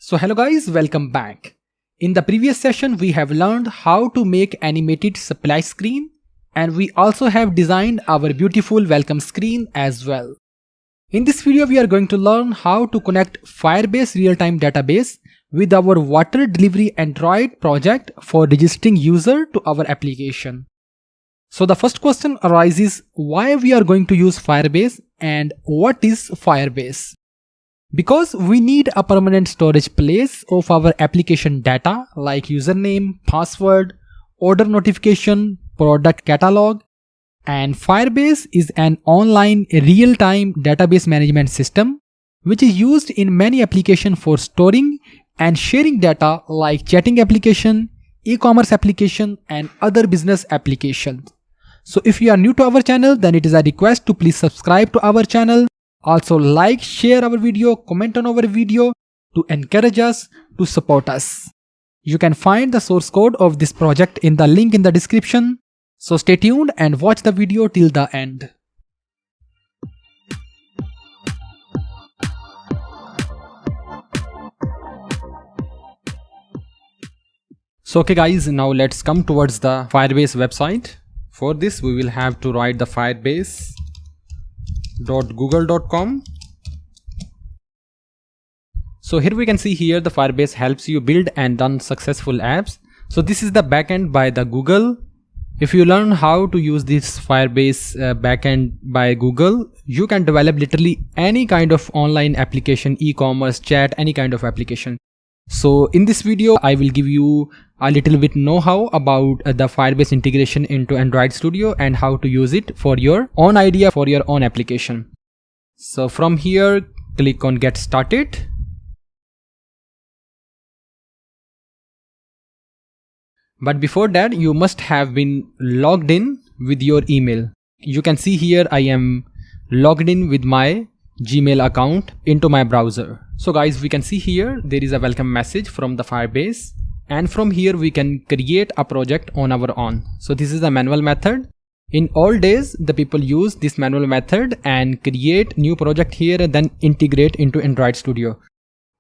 So hello guys, welcome back. In the previous session we have learned how to make animated splash screen, and we also have designed our beautiful welcome screen as well. In this video we are going to learn how to connect Firebase real-time database with our water delivery Android project for registering user to our application. So the first question arises, why we are going to use Firebase and what is Firebase? Because we need a permanent storage place of our application data like username, password, order notification, product catalog, and Firebase is an online real-time database management system which is used in many applications for storing and sharing data like chatting application, e-commerce application, and other business applications. So if you are new to our channel, then it is a request to please subscribe to our channel. Also like, share our video, comment on our video to encourage us, to support us. You can find the source code of this project in the link in the description. So stay tuned and watch the video till the end. So okay guys, now let's come towards the Firebase website. For this we will have to write the firebase.google.com. So here we can see here the Firebase helps you build and run successful apps. So this is the backend by the Google. If you learn how to use this Firebase backend by Google, you can develop literally any kind of online application, e-commerce, chat, any kind of application. So in this video I will give you a little bit know-how about the Firebase integration into Android Studio and how to use it for your own idea, for your own application. So from here click on get started. But before that you must have been logged in with your email. You can see here I am logged in with my Gmail account into my browser. So guys, we can see here there is a welcome message from the Firebase, and from here we can create a project on our own. So this is the manual method. In old days the people use this manual method and create new project here and then integrate into Android Studio.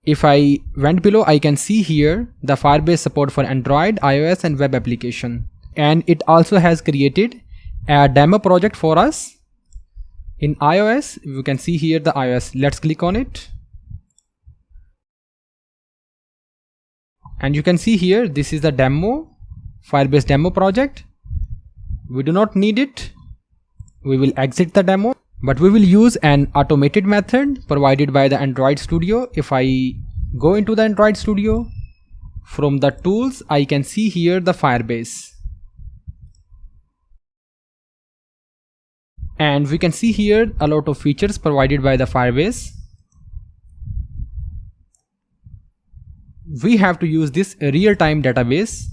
If I went below, I can see here the Firebase support for Android, iOS and web application, and it also has created a demo project for us. In iOS you can see here the iOS. Let's click on it. And you can see here this is the demo, Firebase demo project. We do not need it. We will exit the demo, but we will use an automated method provided by the Android Studio. If I go into the Android Studio, from the tools I can see here the Firebase. And we can see here a lot of features provided by the Firebase. We have to use this real-time database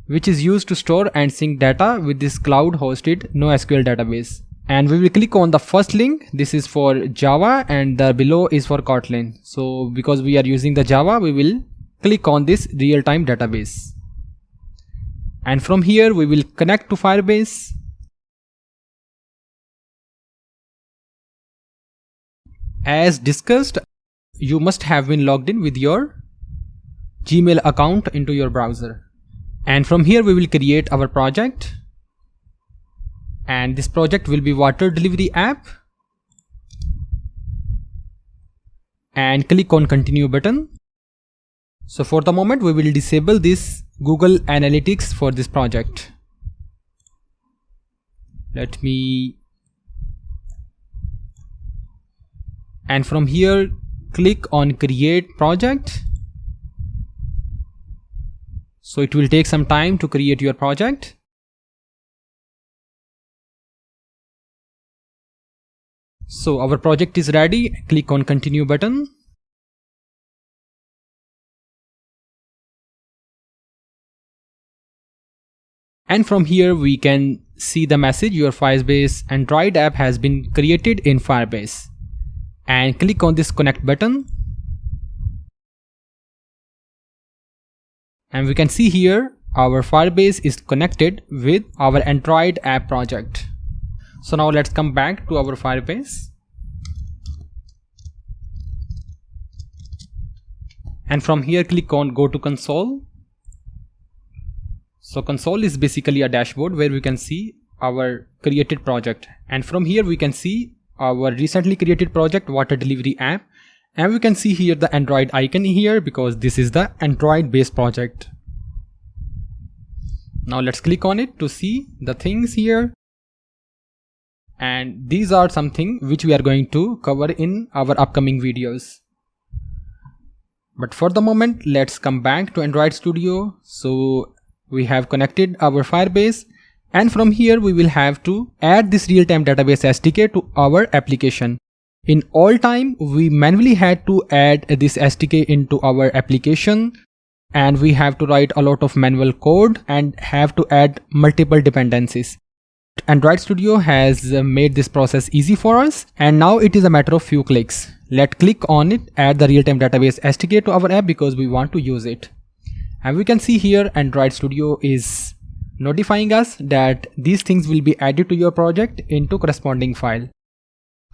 which is used to store and sync data with this cloud hosted NoSQL database. And we will click on the first link. This is for Java and the below is for Kotlin. So because we are using the Java, we will click on this real-time database. And from here we will connect to Firebase. As discussed, you must have been logged in with your Gmail account into your browser. And from here we will create our project. And this project will be water delivery app. And click on continue button. So for the moment we will disable this Google Analytics for this project. And from here click on create project. So it will take some time to create your project. So our project is ready. Click on continue button. And from here we can see the message, your Firebase Android app has been created in Firebase. And click on this connect button. And we can see here our Firebase is connected with our Android app project. So now let's come back to our Firebase. and from here click on go to console. So console is basically a dashboard where we can see our created project, and from here we can see our recently created project, water delivery app, and we can see here the Android icon here because this is the Android based project. Now let's click on it to see the things here, and these are something which we are going to cover in our upcoming videos. But for the moment, let's come back to Android Studio. So we have connected our Firebase, and from here we will have to add this real-time database SDK to our application. In all time, we manually had to add this SDK into our application, and we have to write a lot of manual code and have to add multiple dependencies. Android Studio has made this process easy for us, and now it is a matter of few clicks. Let's click on it, add the real-time database SDK to our app because we want to use it. And we can see here Android Studio is notifying us that these things will be added to your project into corresponding file.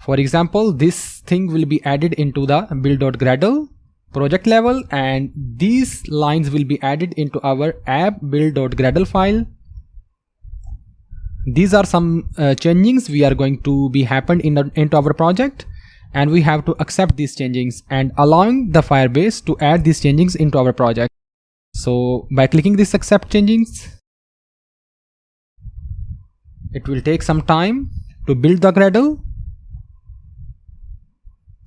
For example, this thing will be added into the build.gradle project level, and these lines will be added into our app build.gradle file. These are some changings we are going to be happened into our project, and we have to accept these changings and allowing the Firebase to add these changings into our project. So by clicking this accept changings, it will take some time to build the Gradle.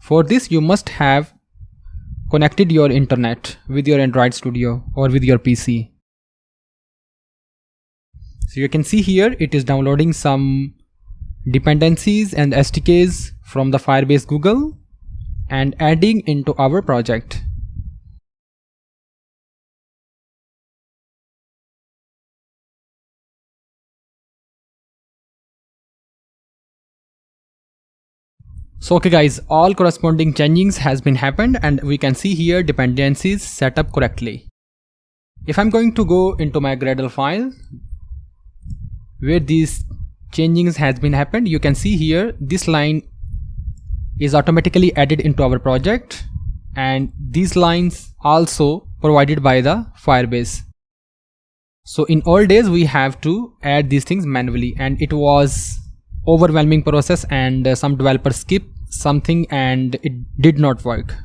For this you must have connected your internet with your Android Studio or with your PC. So you can see here it is downloading some dependencies and SDKs from the Firebase Google and adding into our project. So okay guys, all corresponding changings has been happened, and we can see here dependencies set up correctly. If I'm going to go into my Gradle file where these changings has been happened, you can see here this line is automatically added into our project, and these lines also provided by the Firebase. So in all days we have to add these things manually, and it was overwhelming process, and some developers skip something and it did not work.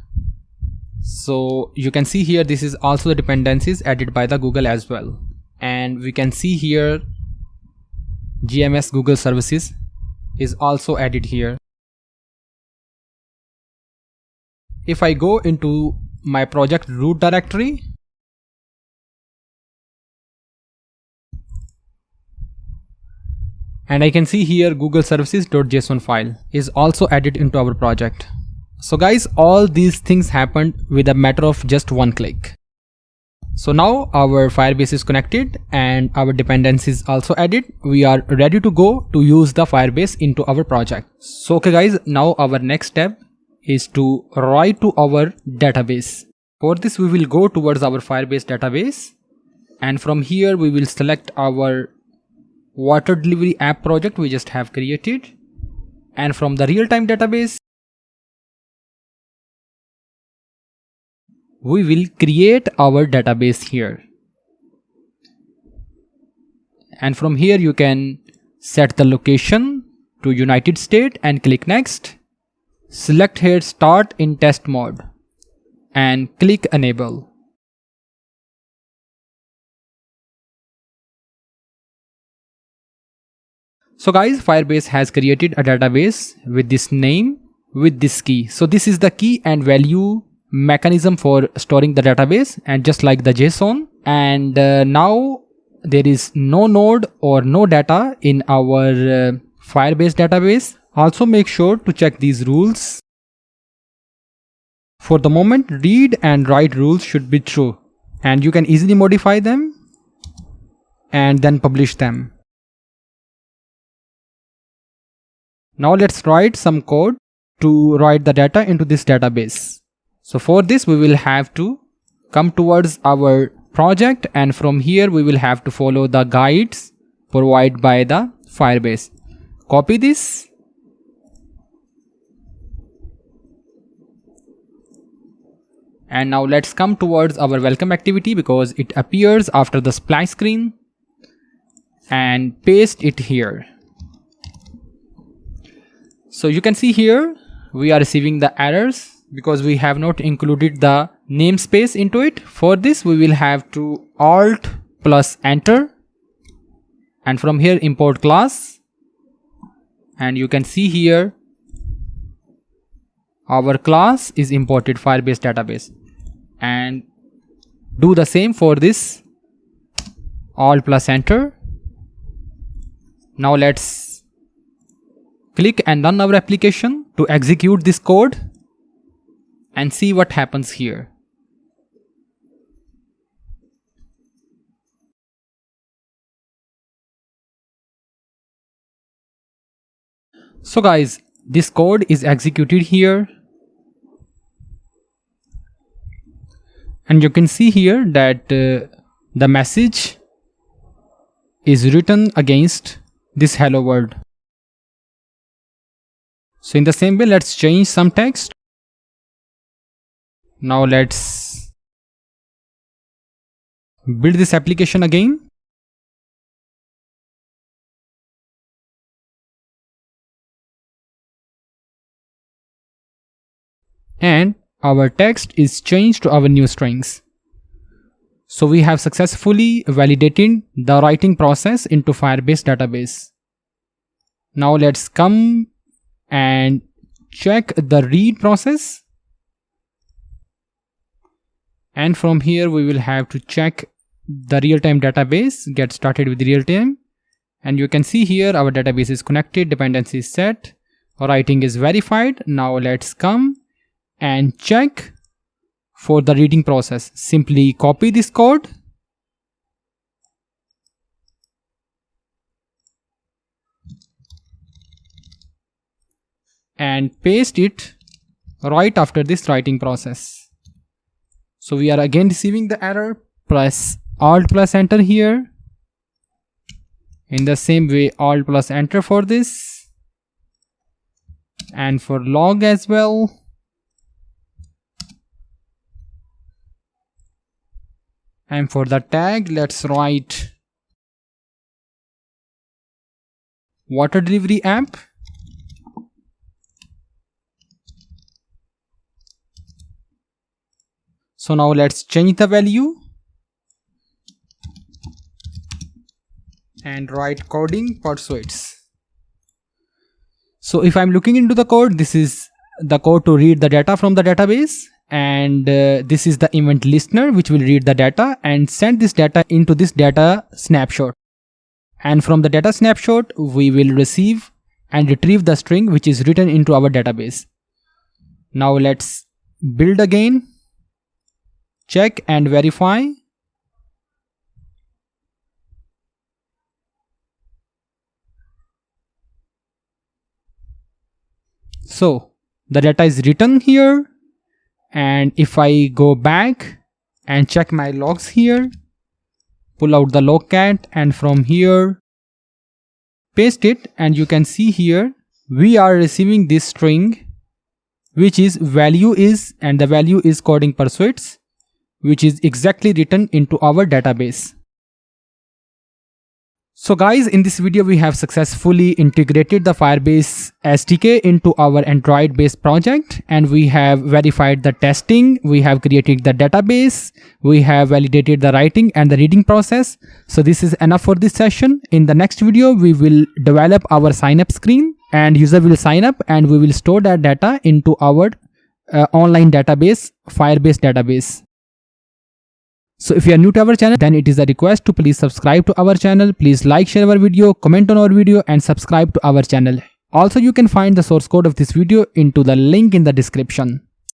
So you can see here this is also the dependencies added by the Google as well, and we can see here GMS Google Services is also added here. If I go into my project root directory, and I can see here Google Services.json file is also added into our project. So guys, all these things happened with a matter of just one click. So now our Firebase is connected and our dependencies also added. We are ready to go to use the Firebase into our project. So okay guys, now our next step is to write to our database. For this we will go towards our Firebase database, and from here we will select our water delivery app project we just have created, and from the real-time database we will create our database here, and from here you can set the location to United States and click next. Select here start in test mode and click enable. So guys, Firebase has created a database with this name, with this key. So this is the key and value mechanism for storing the database, and just like the JSON. And now there is no node or no data in our Firebase database. Also make sure to check these rules. For the moment, read and write rules should be true, and you can easily modify them and then publish them. Now let's write some code to write the data into this database. So for this we will have to come towards our project, and from here we will have to follow the guides provided by the Firebase. Copy this And now let's come towards our welcome activity because it appears after the splash screen, and paste it here. So you can see here we are receiving the errors because we have not included the namespace into it. For this we will have to Alt plus enter, and from here import class, and you can see here our class is imported Firebase database. And do the same for this, Alt plus enter. Now let's click and run our application to execute this code and see what happens here. So guys, this code is executed here, and you can see here that the message is written against this hello world. So in the same way, let's change some text. Now let's build this application again. And our text is changed to our new strings. So we have successfully validated the writing process into Firebase database. Now let's come and check the read process. And from here we will have to check the real-time database, get started with real-time. And you can see here our database is connected, dependency is set, writing is verified. Now let's come and check for the reading process. Simply copy this code and paste it right after this writing process. So we are again receiving the error. Press Alt plus enter here. In the same way, Alt plus enter for this, and for log as well. And for the tag, let's write water delivery app. So now let's change the value and write coding pursuits. So if I'm looking into the code, this is the code to read the data from the database. And this is the event listener which will read the data and send this data into this data snapshot, and from the data snapshot we will receive and retrieve the string which is written into our database. Now let's build again, check and verify. So the data is written here. And if I go back and check my logs here, pull out the logcat and from here paste it, and you can see here we are receiving this string which is value is, and the value is coding pursuits, which is exactly written into our database. So guys, in this video we have successfully integrated the Firebase SDK into our Android based project, and we have verified the testing, we have created the database, we have validated the writing and the reading process. So this is enough for this session. In the next video we will develop our sign up screen, and user will sign up and we will store that data into our online database, Firebase database. So if you are new to our channel, then it is a request to please subscribe to our channel. Please like, share our video, comment on our video and subscribe to our channel. Also, you can find the source code of this video into the link in the description.